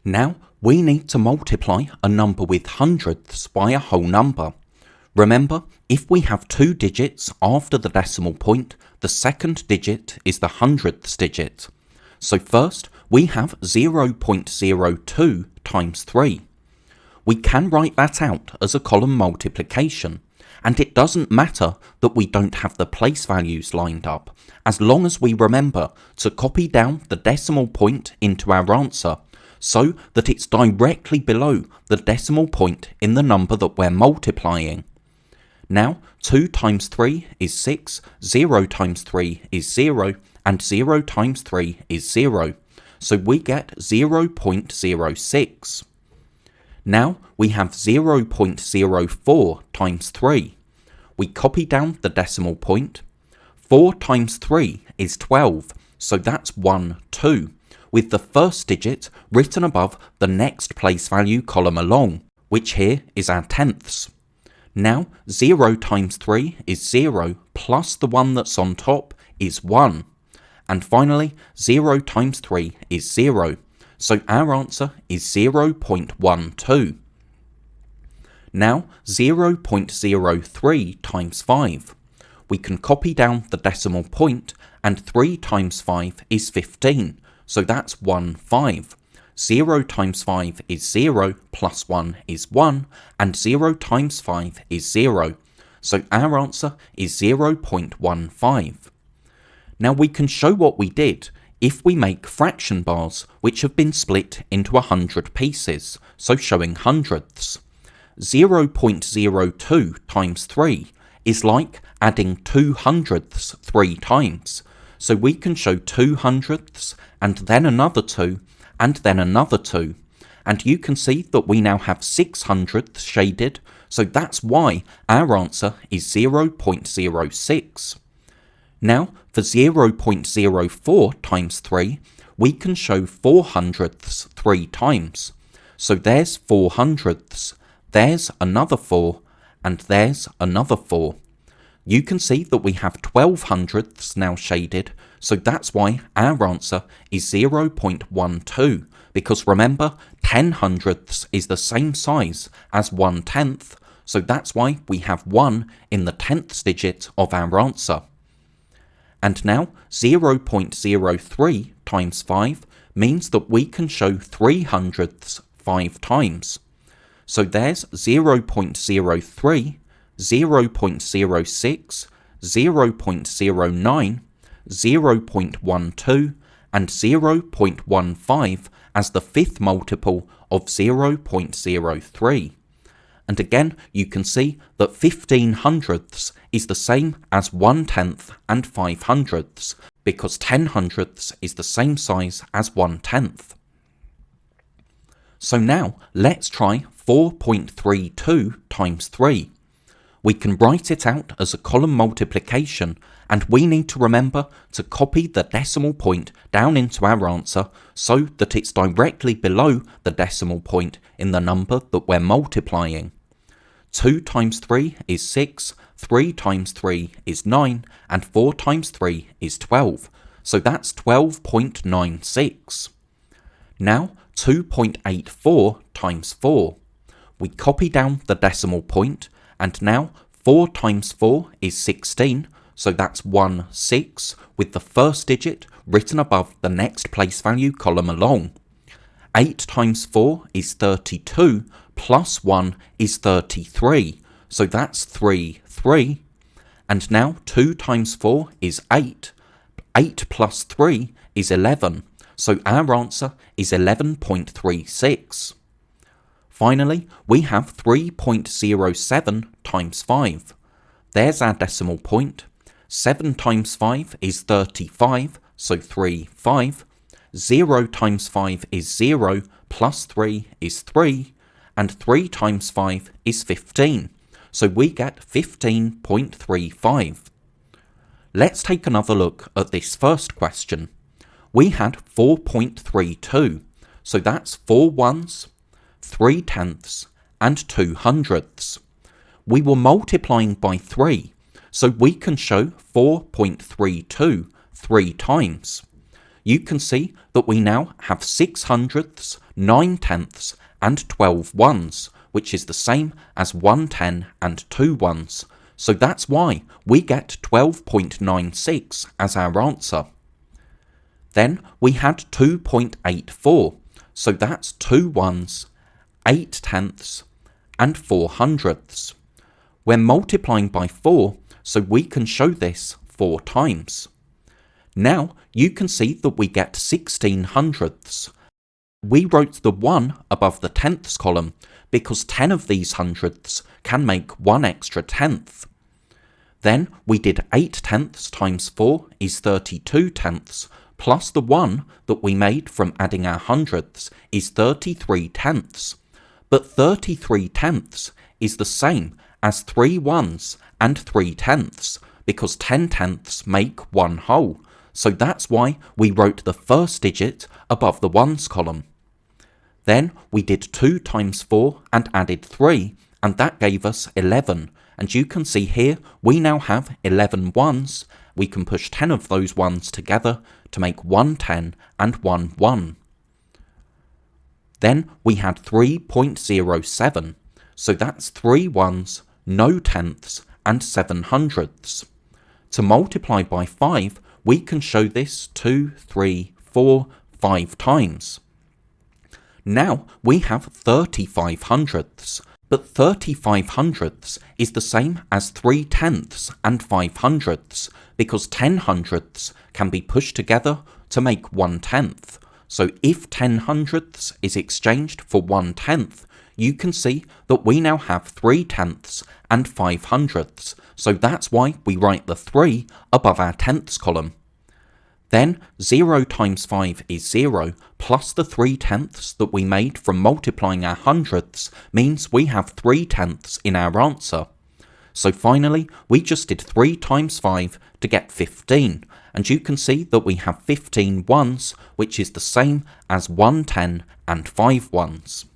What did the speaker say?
Now we need to multiply a number with hundredths by a whole number. Remember, if we have two digits after the decimal point, the second digit is the hundredths digit. So first we have 0.02 times 3. We can write that out as a column multiplication, and it doesn't matter that we don't have the place values lined up, as long as we remember to copy down the decimal point into our answer, so that it's directly below the decimal point in the number that we're multiplying. Now 2 times 3 is 6, 0 times 3 is 0, and 0 times 3 is 0, so we get 0.06. Now we have 0.04 times 3. We copy down the decimal point. 4 times 3 is 12, so that's 1, 2, with the first digit written above the next place value column along, which here is our tenths. Now 0 times 3 is 0, plus the one that's on top is 1. And finally 0 times 3 is 0, so our answer is 0.12. Now 0.03 times 5. We can copy down the decimal point, and 3 times 5 is 15, so that's 15. 0 times 5 is 0, plus 1 is 1, and 0 times 5 is 0, so our answer is 0.15. Now we can show what we did if we make fraction bars which have been split into 100 pieces, so showing hundredths. 0.02 times 3 is like adding 2 hundredths 3 times, so we can show 2 hundredths and then another 2 and then another 2, and you can see that we now have 6 hundredths shaded, so that's why our answer is 0.06. Now for 0.04 times 3, we can show 4 hundredths 3 times, so there's 4 hundredths, there's another 4, and there's another 4. You can see that we have 12 hundredths now shaded, so that's why our answer is 0.12, because remember, 10 hundredths is the same size as 1/10, so that's why we have 1 in the tenths digit of our answer. And now 0.03 times 5 means that we can show 3 hundredths 5 times. So there's 0.03, 0.06, 0.09, 0.12, and 0.15 as the fifth multiple of 0.03. And again, you can see that 15 hundredths is the same as 1/10 and 5 hundredths, because 10 hundredths is the same size as 1/10. So now let's try 4.32 times 3. We can write it out as a column multiplication, and we need to remember to copy the decimal point down into our answer so that it's directly below the decimal point in the number that we're multiplying. 2 times 3 is 6, 3 times 3 is 9, and 4 times 3 is 12, so that's 12.96. Now 2.84 times 4. We copy down the decimal point, and now 4 times 4 is 16, so that's 16, with the first digit written above the next place value column along. 8 times 4 is 32, plus 1 is 33, so that's 3. And now 2 times 4 is 8. 8 plus 3 is 11, so our answer is 11.36. Finally, we have 3.07 times 5. There's our decimal point. 7 times 5 is 35, so 5. 0 times 5 is 0, plus 3 is 3, and 3 times 5 is 15, so we get 15.35. Let's take another look at this first question. We had 4.32, so that's 4 ones, 3 tenths, and 2 hundredths. We were multiplying by 3, so we can show 4.32 3 times. you can see that we now have 6 hundredths, 9 tenths, and 12 ones, which is the same as 1 10 and 2 ones. So that's why we get 12.96 as our answer. Then we had 2.84, so that's 2 ones, 8 tenths, and 4 hundredths. We're multiplying by 4, so we can show this 4 times. Now you can see that we get 16 hundredths. We wrote the 1 above the tenths column because 10 of these hundredths can make 1 extra tenth. Then we did 8 tenths times 4 is 32 tenths, plus the 1 that we made from adding our hundredths is 33 tenths. But 33 tenths is the same as 3 ones and 3 tenths, because 10 tenths make 1 whole. So that's why we wrote the first digit above the ones column. Then we did 2 times 4 and added 3, and that gave us 11. And you can see here we now have 11 ones. We can push 10 of those ones together to make 1 10 and 1 1. Then we had 3.07, so that's 3 ones, no tenths, and 7 hundredths. To multiply by 5, we can show this 2, 3, 4, 5 times. Now we have 35 hundredths, but 35 hundredths is the same as 3 tenths and 5 hundredths, because 10 hundredths can be pushed together to make 1 tenth. So if 10 hundredths is exchanged for 1 tenth, you can see that we now have 3 tenths and 5 hundredths, so that's why we write the 3 above our tenths column. Then 0 times 5 is 0, plus the 3 tenths that we made from multiplying our hundredths means we have 3 tenths in our answer. So finally, we just did 3 times 5 to get 15, and you can see that we have 15 ones, which is the same as 1 10 and 5 ones.